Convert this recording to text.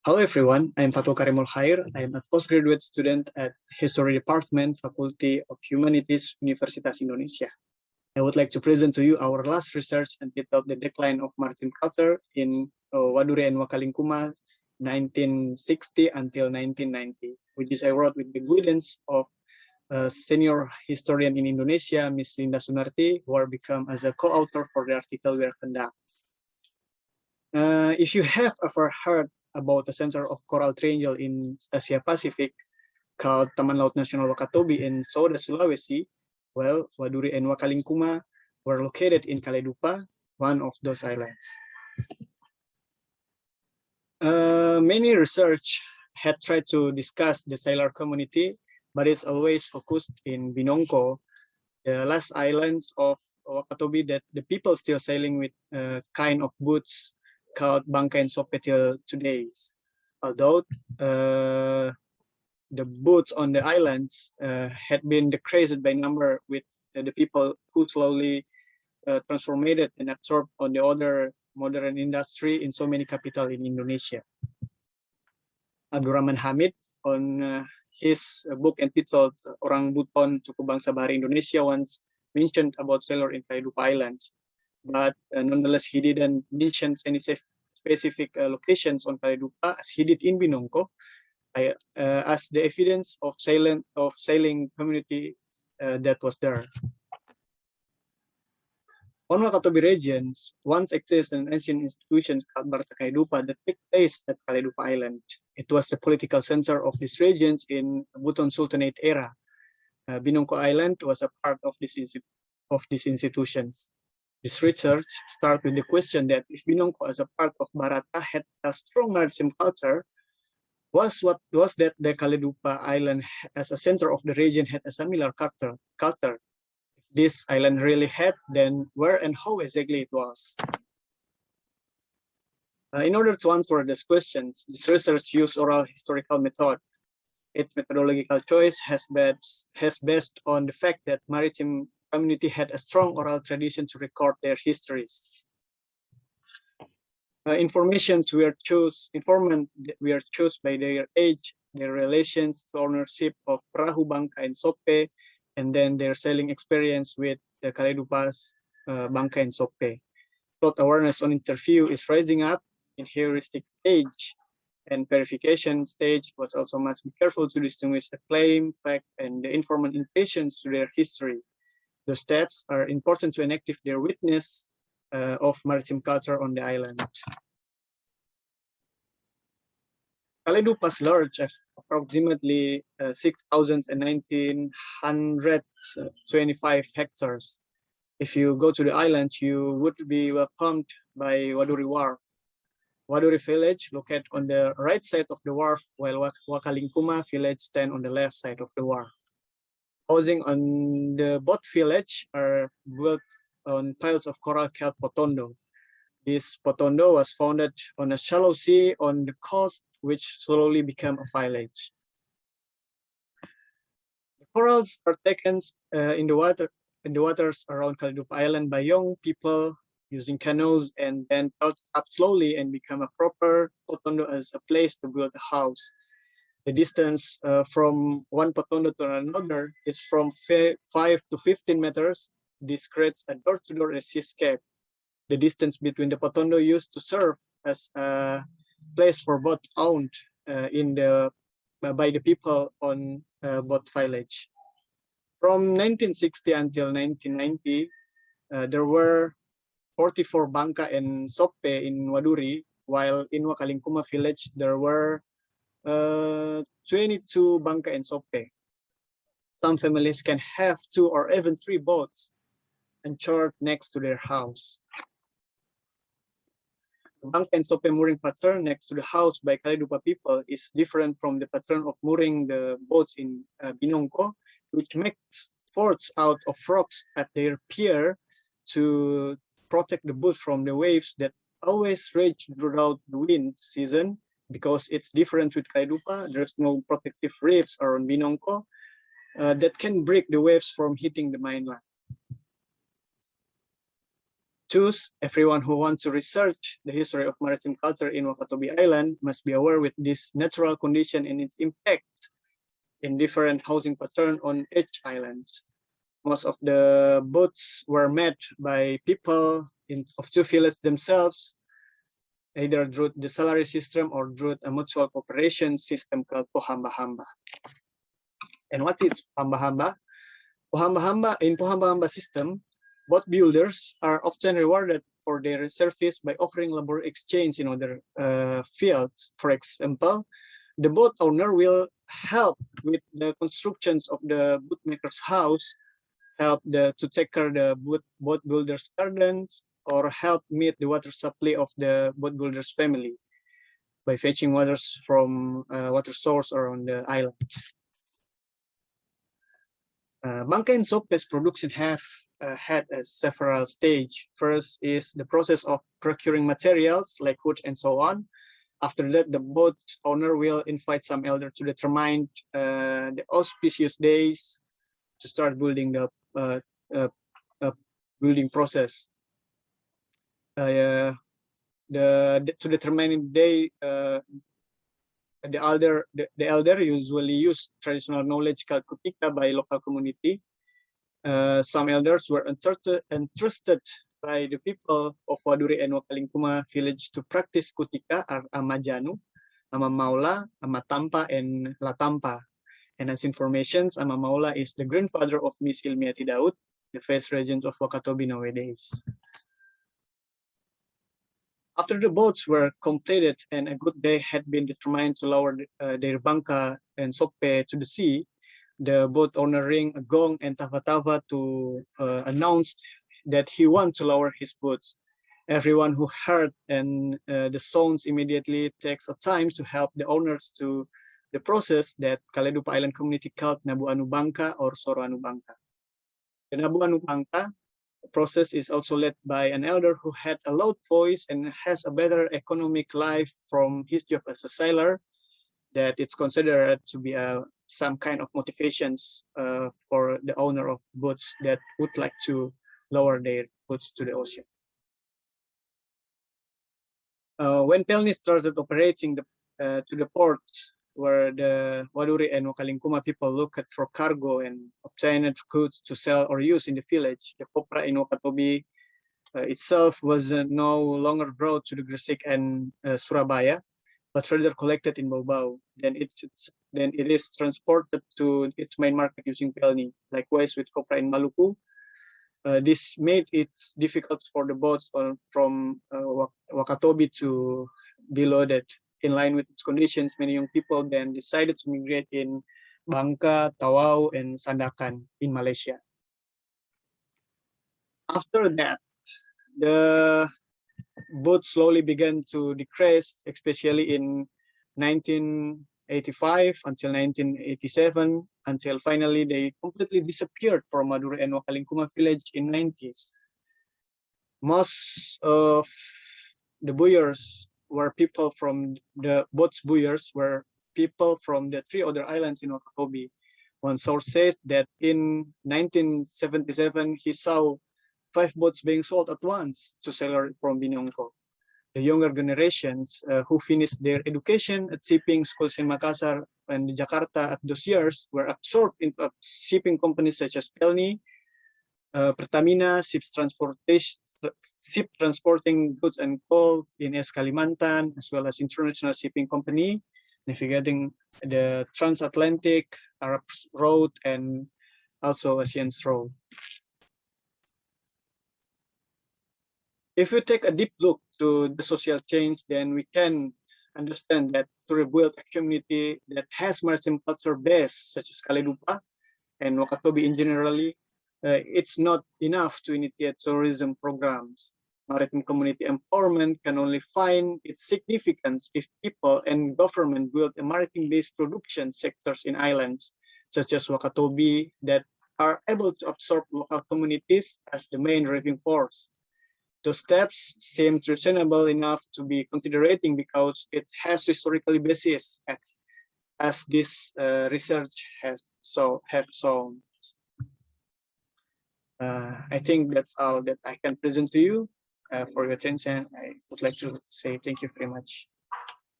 Hello everyone, I'm Fathul Karimul Khair. I am a postgraduate student at History Department, Faculty of Humanities, Universitas Indonesia. I would like to present to you our last research entitled The Decline of Maritime Culture in Waduri and Wakalingkuma 1960 until 1990, which is I wrote with the guidance of a senior historian in Indonesia, Ms. Linda Sunarti, who are become as a co-author for the article we are conducting. If you have ever heard about the center of coral triangle in Asia Pacific called Taman Laut Nasional Wakatobi in Soda, Sulawesi, well, Waduri and Wakalingkuma were located in Kaledupa, one of those islands. Many research had tried to discuss the sailor community, but it's always focused in Binongko, the last island of Wakatobi that the people still sailing with kind of boats called bhangka and soppe till today. Although the boats on the islands had been decreased by number with the people who slowly transformed and absorbed on the other modern industry in so many capital in Indonesia. Abdurrahman Hamid on his book entitled Orang Buton Suku Bangsa Bahari Indonesia once mentioned about sailor in Kaledupa Islands, but nonetheless he didn't mention any specific locations on Kaledupa as he did in Binongko, as the evidence of sailing community that was there. On Wakatobi regions, once existed an ancient institution called Barta Kaledupa that took place at Kaledupa Island. It was the political center of these regions in Buton Sultanate era. Binongko Island was a part of these institutions. This research starts with the question that if Binongko as a part of Barata had a strong maritime culture, was that the Kaledupa Island as a center of the region had a similar culture? If this island really had, then where and how exactly it was? In order to answer these questions, this research used oral historical method. Its methodological choice has based on the fact that maritime community had a strong oral tradition to record their histories. Informant we are chosen by their age, their relations to ownership of perahu, bhangka, and soppe, and then their sailing experience with the Kaledupa's bhangka and soppe. Plot awareness on interview is rising up in heuristic stage, and verification stage was also must be careful to distinguish the claim, fact, and the informant impressions to their history. The steps are important to enactive their witness of maritime culture on the island. Kaledupa's large, approximately 6,125 hectares. If you go to the island, you would be welcomed by Waduri Wharf. Waduri village located on the right side of the wharf, while Wakalingkuma village stand on the left side of the wharf. Housing on the both village are built on piles of coral called potondo. This potondo was founded on a shallow sea on the coast, which slowly became a village. The corals are taken in the waters around Kaledupa Island by young people using canoes, and then towed up slowly and become a proper potondo as a place to build a house. The distance from one potondo to another is from 5 to 15 meters. This creates a door-to-door seascape. The distance between the potondo used to serve as a place for boat owned by the people on boat village. From 1960 until 1990, there were 44 bhangka and soppe in Waduri, while in Wakalingkuma village there were 22 bhangka and soppe. Some families can have 2 or even 3 boats anchored next to their house. The bhangka and soppe mooring pattern next to the house by Kaledupa people is different from the pattern of mooring the boats in Binongko, which makes forts out of rocks at their pier to protect the boat from the waves that always rage throughout the wind season. Because it's different with Kaledupa, there's no protective reefs around Binongko that can break the waves from hitting the mainland. Thus, everyone who wants to research the history of maritime culture in Wakatobi Island must be aware with this natural condition and its impact in different housing pattern on each island. Most of the boats were made by people of two villages themselves, either through the salary system or through a mutual cooperation system called pohamba-hamba. And what is pohamba-hamba? Pohamba-hamba, in pohamba-hamba system, boat builders are often rewarded for their service by offering labor exchange in other fields. For example, the boat owner will help with the constructions of the boatmaker's house, help to take care of the boat builder's gardens, or help meet the water supply of the boat builder's family by fetching waters from water source around the island. Bhangka and soppe's production have had several stages. First is the process of procuring materials like wood and so on. After that, the boat owner will invite some elder to determine the auspicious days to start building the building process. To determine the day, the elder usually use traditional knowledge called kutika by local community. Some elders were entrusted by the people of Waduri and Wakalingkuma village to practice kutika are Amajanu, Amamaula, Amatampa, and Latampa. And as informations, Amamaula is the grandfather of Miss Ilmiati Daud, the first regent of Wakatobi nowadays. After the boats were completed and a good day had been determined to lower their bhangka and soppe to the sea, the boat owner rang a gong and tava-tava to announce that he wants to lower his boats. Everyone who heard the sounds immediately takes a time to help the owners to the process that Kaledupa Island community called Nabu Anu Bhangka or Soro Anu Bhangka. The Nabu Anu Bhangka process is also led by an elder who had a loud voice and has a better economic life from his job as a sailor, that it's considered to be some kind of motivations for the owner of boats that would like to lower their boats to the ocean. When Pelni started operating to the port where the Waduri and Wakalingkuma people looked for cargo and obtained goods to sell or use in the village, the copra in Wakatobi itself was no longer brought to the Gresik and Surabaya, but rather collected in Baubau. Then it is transported to its main market using Pelni. Likewise with copra in Maluku, this made it difficult for the boats from Wakatobi to be loaded. In line with its conditions, many young people then decided to migrate in Bhangka, Tawau, and Sandakan in Malaysia. After that, the boats slowly began to decrease, especially in 1985 until 1987, until finally they completely disappeared from Madura and Wakalingkuma village in 90s. Most of the buyers were people from the boats buyers were people from the 3 other islands in Wakatobi. One source says that in 1977 he saw 5 boats being sold at once to sailors from Binongko. The younger generations who finished their education at shipping schools in Makassar and Jakarta at those years were absorbed into shipping companies such as Pelni, Pertamina, ship transporting goods and coal in S. Kalimantan, as well as international shipping company, navigating the transatlantic, Arab Road, and also Ocean's Road. If we take a deep look to the social change, then we can understand that to rebuild a community that has maritime culture base, such as Kaledupa and Wakatobi in generally, it's not enough to initiate tourism programs. Maritime community empowerment can only find its significance if people and government build a maritime-based production sectors in islands, such as Wakatobi, that are able to absorb local communities as the main driving force. Those steps seem reasonable enough to be considering because it has historically basis, as this research have shown. I think that's all that I can present to you. for your attention. I would like to say thank you very much.